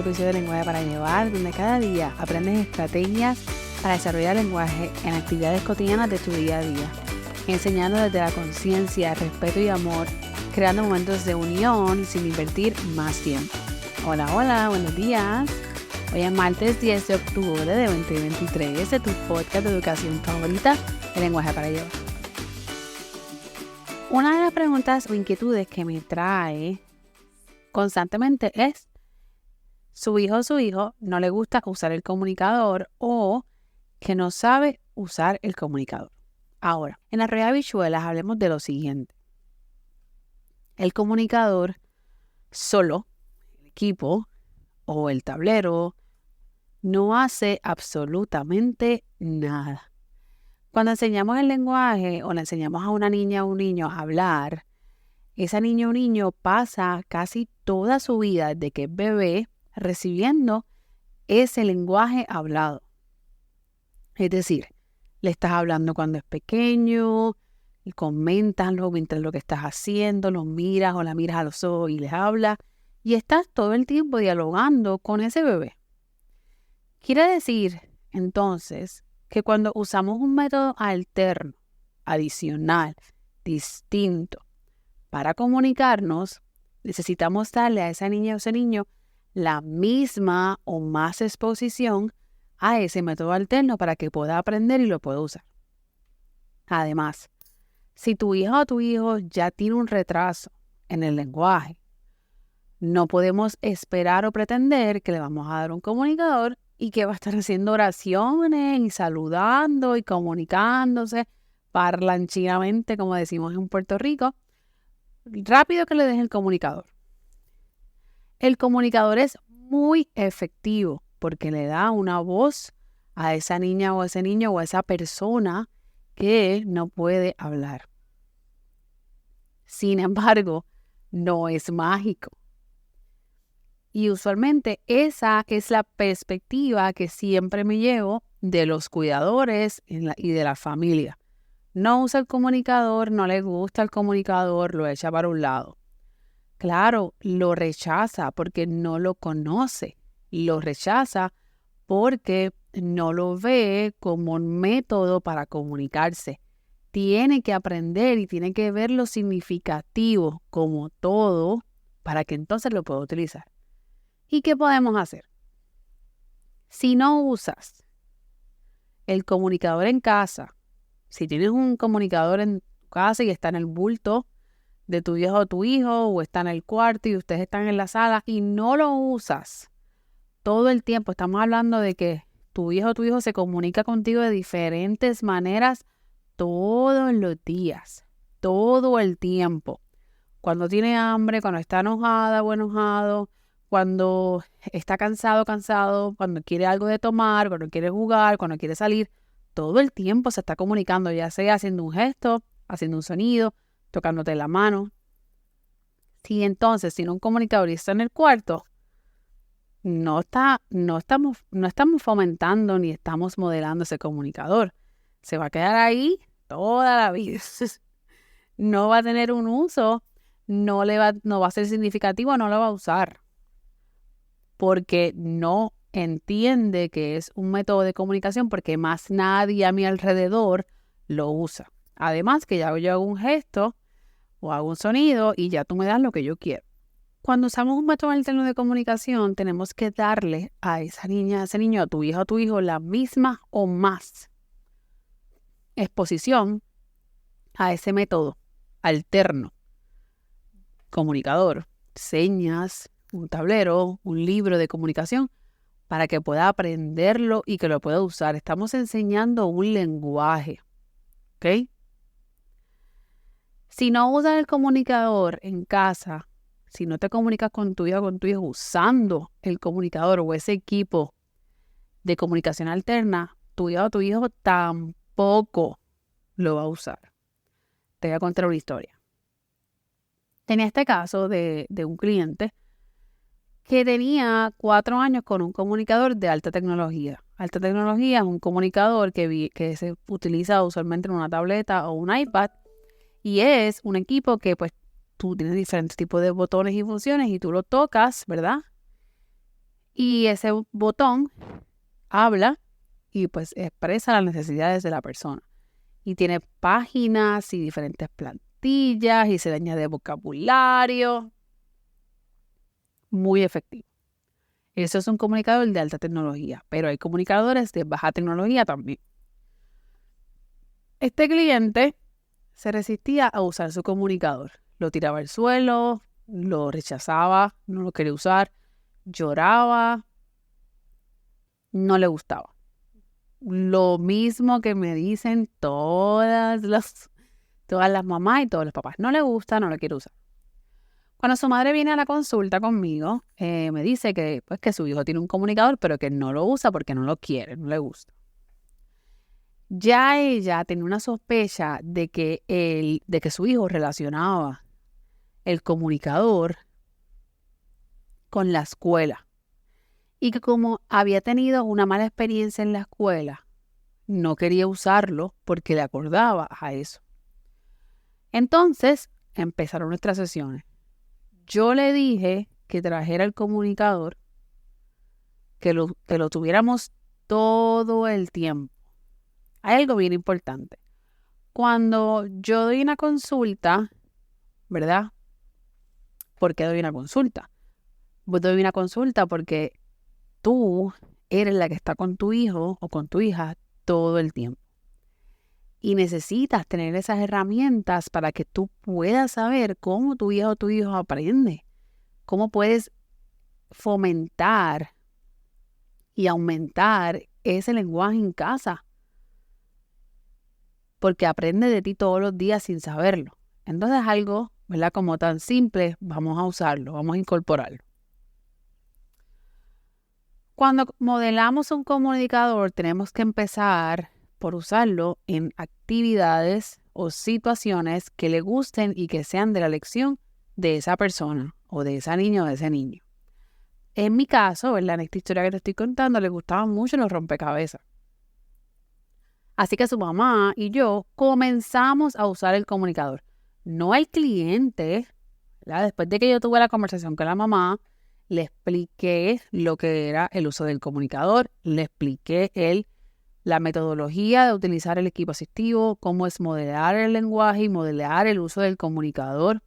episodio de Lenguaje para Llevar, donde cada día aprendes estrategias para desarrollar el lenguaje en actividades cotidianas de tu día a día, enseñando desde la conciencia, respeto y amor, creando momentos de unión sin invertir más tiempo. Hola, buenos días. Hoy es martes 10 de octubre de 2023, de tu podcast de educación favorita, El Lenguaje para Llevar. Una de las preguntas o inquietudes que me trae constantemente es: su hijo no le gusta usar el comunicador o que no sabe usar el comunicador. Ahora, en las redes habichuelas hablemos de lo siguiente. El comunicador solo, el equipo o el tablero, no hace absolutamente nada. Cuando enseñamos el lenguaje o le enseñamos a una niña o un niño a hablar, esa niña o niño pasa casi toda su vida desde que es bebé recibiendo ese lenguaje hablado. Es decir, le estás hablando cuando es pequeño, y coméntalo mientras lo que estás haciendo, lo miras o la miras a los ojos y les hablas, y estás todo el tiempo dialogando con ese bebé. Quiere decir, entonces, que cuando usamos un método alterno, adicional, distinto, para comunicarnos, necesitamos darle a esa niña o ese niño la misma o más exposición a ese método alterno para que pueda aprender y lo pueda usar. Además, si tu hija o tu hijo ya tiene un retraso en el lenguaje, no podemos esperar o pretender que le vamos a dar un comunicador y que va a estar haciendo oraciones y saludando y comunicándose parlanchinamente, como decimos en Puerto Rico. Rápido que le deje el comunicador. El comunicador es muy efectivo porque le da una voz a esa niña o a ese niño o a esa persona que no puede hablar. Sin embargo, no es mágico. Y usualmente esa es la perspectiva que siempre me llevo de los cuidadores y de la familia. No usa el comunicador, no le gusta el comunicador, lo echa para un lado. Claro, lo rechaza porque no lo conoce. Lo rechaza porque no lo ve como un método para comunicarse. Tiene que aprender y tiene que ver lo significativo como todo para que entonces lo pueda utilizar. ¿Y qué podemos hacer? Si no usas el comunicador en casa, si tienes un comunicador en tu casa y está en el bulto de tu viejo o tu hijo, o está en el cuarto y ustedes están en la sala y no lo usas todo el tiempo, estamos hablando de que tu hijo o tu hijo se comunica contigo de diferentes maneras todos los días, todo el tiempo. Cuando tiene hambre, cuando está enojada o enojado, cuando está cansado, cuando quiere algo de tomar, cuando quiere jugar, cuando quiere salir, todo el tiempo se está comunicando, ya sea haciendo un gesto, haciendo un sonido, tocándote la mano. Si entonces tiene un comunicador y está en el cuarto, no estamos fomentando ni estamos modelando ese comunicador. Se va a quedar ahí toda la vida. No va a tener un uso, no va a ser significativo, no lo va a usar. Porque no entiende que es un método de comunicación, porque más nadie a mi alrededor lo usa. Además que ya yo hago un gesto o hago un sonido y ya tú me das lo que yo quiero. Cuando usamos un método alterno de comunicación, tenemos que darle a esa niña, a ese niño, a tu hija o tu hijo, la misma o más exposición a ese método alterno, comunicador, señas, un tablero, un libro de comunicación, para que pueda aprenderlo y que lo pueda usar. Estamos enseñando un lenguaje, ¿ok? Si no usas el comunicador en casa, si no te comunicas con tu hija o con tu hijo usando el comunicador o ese equipo de comunicación alterna, tu hija o tu hijo tampoco lo va a usar. Te voy a contar una historia. Tenía este caso de un cliente que tenía 4 años con un comunicador de alta tecnología. Alta tecnología es un comunicador que se utiliza usualmente en una tableta o un iPad y es un equipo que pues tú tienes diferentes tipos de botones y funciones y tú lo tocas, ¿verdad? Y ese botón habla y pues expresa las necesidades de la persona. Y tiene páginas y diferentes plantillas y se le añade vocabulario. Muy efectivo. Eso es un comunicador de alta tecnología, pero hay comunicadores de baja tecnología también. Este cliente se resistía a usar su comunicador. Lo tiraba al suelo, lo rechazaba, no lo quería usar, lloraba, no le gustaba. Lo mismo que me dicen todas las mamás y todos los papás. No le gusta, no lo quiere usar. Cuando su madre viene a la consulta conmigo, me dice que su hijo tiene un comunicador, pero que no lo usa porque no lo quiere, no le gusta. Ya ella tenía una sospecha de que su hijo relacionaba el comunicador con la escuela y que como había tenido una mala experiencia en la escuela, no quería usarlo porque le acordaba a eso. Entonces empezaron nuestras sesiones. Yo le dije que trajera el comunicador, que lo tuviéramos todo el tiempo. Hay algo bien importante. Cuando yo doy una consulta, ¿verdad? ¿Por qué doy una consulta? Pues doy una consulta porque tú eres la que está con tu hijo o con tu hija todo el tiempo. Y necesitas tener esas herramientas para que tú puedas saber cómo tu hija o tu hijo aprende. Cómo puedes fomentar y aumentar ese lenguaje en casa. Porque aprende de ti todos los días sin saberlo. Entonces algo, ¿verdad? Como tan simple, vamos a usarlo, vamos a incorporarlo. Cuando modelamos un comunicador, tenemos que empezar por usarlo en actividades o situaciones que le gusten y que sean de la elección de esa persona o de esa niña o de ese niño. En mi caso, ¿verdad? En esta historia que te estoy contando, le gustaban mucho los rompecabezas. Así que su mamá y yo comenzamos a usar el comunicador. No el cliente, ¿verdad? Después de que yo tuve la conversación con la mamá, le expliqué lo que era el uso del comunicador, le expliqué la metodología de utilizar el equipo asistivo, cómo es modelar el lenguaje y modelar el uso del comunicador.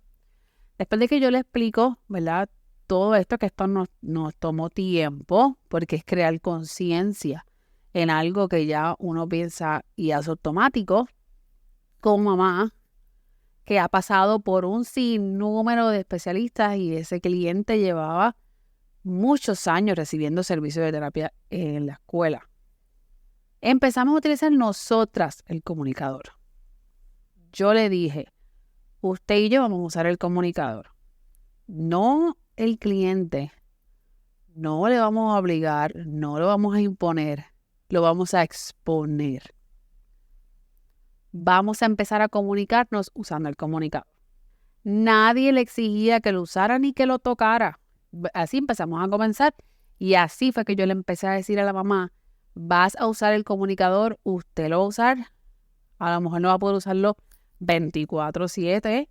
Después de que yo le explico, ¿verdad? Todo esto, que esto nos tomó tiempo, porque es crear conciencia en algo que ya uno piensa y hace automático, con mamá, que ha pasado por un sinnúmero de especialistas y ese cliente llevaba muchos años recibiendo servicios de terapia en la escuela. Empezamos a utilizar nosotras el comunicador. Yo le dije, usted y yo vamos a usar el comunicador. No el cliente. No le vamos a obligar, no lo vamos a imponer, lo vamos a exponer. Vamos a empezar a comunicarnos usando el comunicador. Nadie le exigía que lo usara ni que lo tocara. Así empezamos a comenzar y así fue que yo le empecé a decir a la mamá, vas a usar el comunicador, usted lo va a usar, a lo mejor no va a poder usarlo 24/7,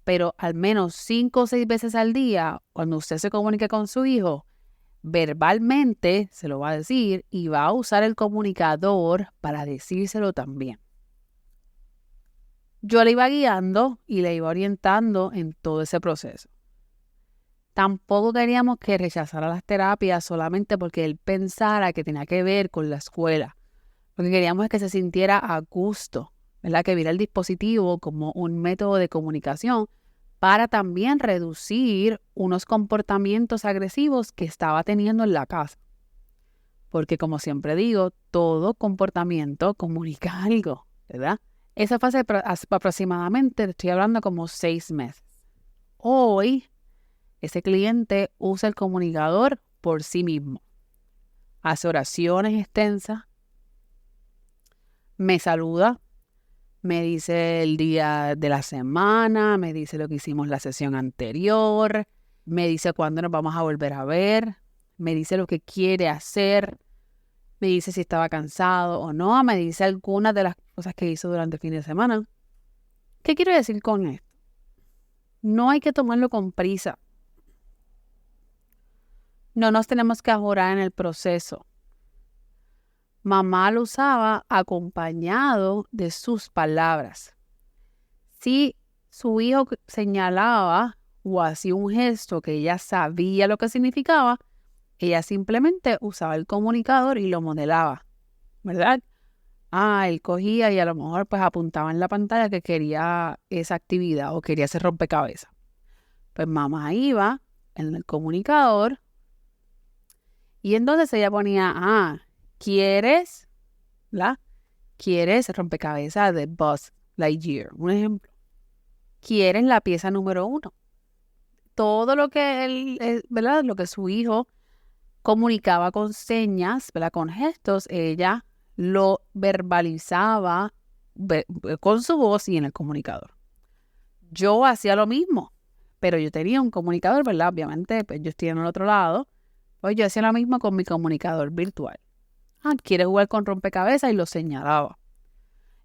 pero al menos 5 o 6 veces al día, cuando usted se comunique con su hijo, verbalmente se lo va a decir y va a usar el comunicador para decírselo también. Yo le iba guiando y le iba orientando en todo ese proceso. Tampoco queríamos que rechazara las terapias solamente porque él pensara que tenía que ver con la escuela. Lo que queríamos es que se sintiera a gusto, ¿verdad? Que viera el dispositivo como un método de comunicación para también reducir unos comportamientos agresivos que estaba teniendo en la casa. Porque como siempre digo, todo comportamiento comunica algo, ¿verdad? Esa fue hace aproximadamente, estoy hablando como 6 meses. Hoy, ese cliente usa el comunicador por sí mismo. Hace oraciones extensas, me saluda, me dice el día de la semana, me dice lo que hicimos la sesión anterior, me dice cuándo nos vamos a volver a ver, me dice lo que quiere hacer, me dice si estaba cansado o no, me dice algunas de las cosas que hizo durante el fin de semana. ¿Qué quiero decir con esto? No hay que tomarlo con prisa. No nos tenemos que ajorar en el proceso. Mamá lo usaba acompañado de sus palabras. Si su hijo señalaba o hacía un gesto que ella sabía lo que significaba, ella simplemente usaba el comunicador y lo modelaba, ¿verdad? Él cogía y a lo mejor pues apuntaba en la pantalla que quería esa actividad o quería hacer rompecabezas. Pues mamá iba en el comunicador y entonces ella ponía, ¿quieres? ¿La? ¿Quieres rompecabezas de Buzz Lightyear? Un ejemplo. ¿Quieres la pieza número 1? Todo lo que él, ¿verdad? Lo que su hijo comunicaba con señas, ¿verdad? Con gestos, ella lo verbalizaba con su voz y en el comunicador. Yo hacía lo mismo, pero yo tenía un comunicador, ¿verdad? Obviamente, pues yo estoy en el otro lado. Pues yo hacía lo mismo con mi comunicador virtual. ¿Quieres jugar con rompecabezas? Y lo señalaba.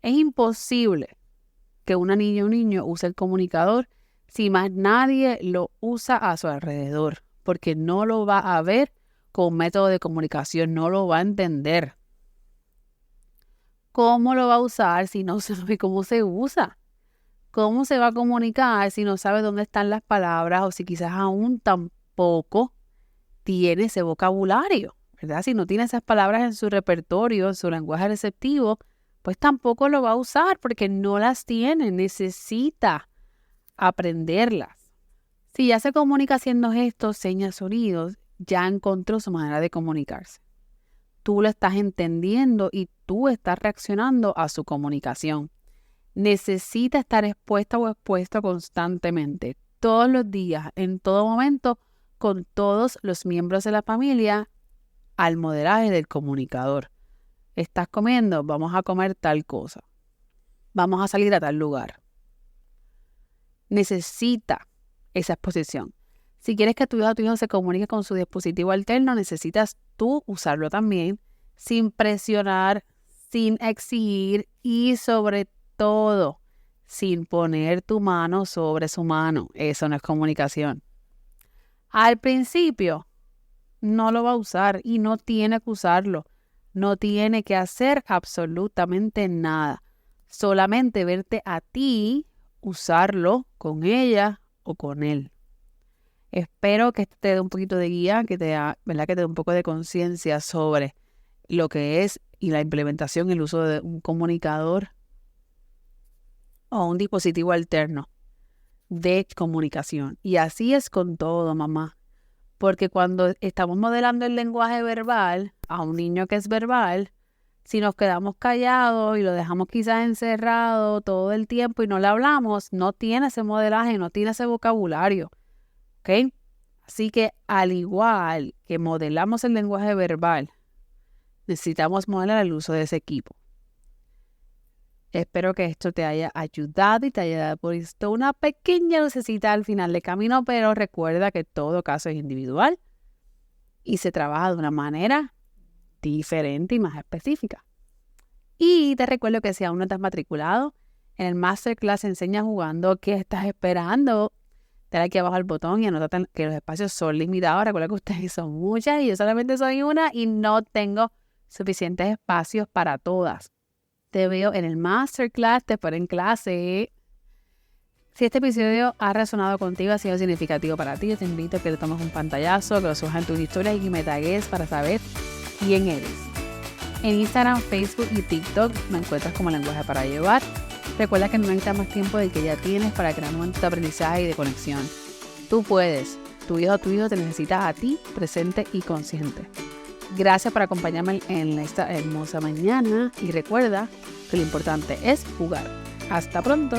Es imposible que una niña o un niño use el comunicador si más nadie lo usa a su alrededor, porque no lo va a ver con método de comunicación, no lo va a entender. ¿Cómo lo va a usar si no sabe cómo se usa? ¿Cómo se va a comunicar si no sabe dónde están las palabras o si quizás aún tampoco tiene ese vocabulario, ¿verdad? Si no tiene esas palabras en su repertorio, en su lenguaje receptivo, pues tampoco lo va a usar porque no las tiene, necesita aprenderlas. Si ya se comunica haciendo gestos, señas, sonidos, ya encontró su manera de comunicarse. Tú lo estás entendiendo y tú estás reaccionando a su comunicación. Necesita estar expuesta o expuesto constantemente, todos los días, en todo momento, con todos los miembros de la familia, al modelaje del comunicador. ¿Estás comiendo? Vamos a comer tal cosa. Vamos a salir a tal lugar. Necesita esa exposición. Si quieres que tu hijo se comunique con su dispositivo alterno, necesitas tú usarlo también, sin presionar, sin exigir y sobre todo, sin poner tu mano sobre su mano. Eso no es comunicación. Al principio, no lo va a usar y no tiene que usarlo. No tiene que hacer absolutamente nada. Solamente verte a ti usarlo con ella o con él. Espero que te dé un poquito de guía, que te dé un poco de conciencia sobre lo que es y la implementación, el uso de un comunicador o un dispositivo alterno de comunicación. Y así es con todo, mamá. Porque cuando estamos modelando el lenguaje verbal a un niño que es verbal, si nos quedamos callados y lo dejamos quizás encerrado todo el tiempo y no le hablamos, no tiene ese modelaje, no tiene ese vocabulario. ¿Ok? Así que al igual que modelamos el lenguaje verbal, necesitamos modelar el uso de ese equipo. Espero que esto te haya ayudado y te haya puesto una pequeña lucecita al final del camino, pero recuerda que todo caso es individual y se trabaja de una manera diferente y más específica. Y te recuerdo que si aún no te has matriculado en el Masterclass Enseña Jugando, ¿qué estás esperando? Dale aquí abajo al botón y anota que los espacios son limitados. Recuerda que ustedes son muchas y yo solamente soy una y no tengo suficientes espacios para todas. Te veo en el Masterclass, te espero en clase. Si este episodio ha resonado contigo, ha sido significativo para ti, yo te invito a que le tomes un pantallazo, que lo subas en tus historias y que me tagues para saber quién eres. En Instagram, Facebook y TikTok me encuentras como Lenguaje para Llevar. Recuerda que no necesitas más tiempo del que ya tienes para crear un momento de aprendizaje y de conexión. Tú puedes. Tu hijo te necesita a ti, presente y consciente. Gracias por acompañarme en esta hermosa mañana y recuerda que lo importante es jugar. Hasta pronto.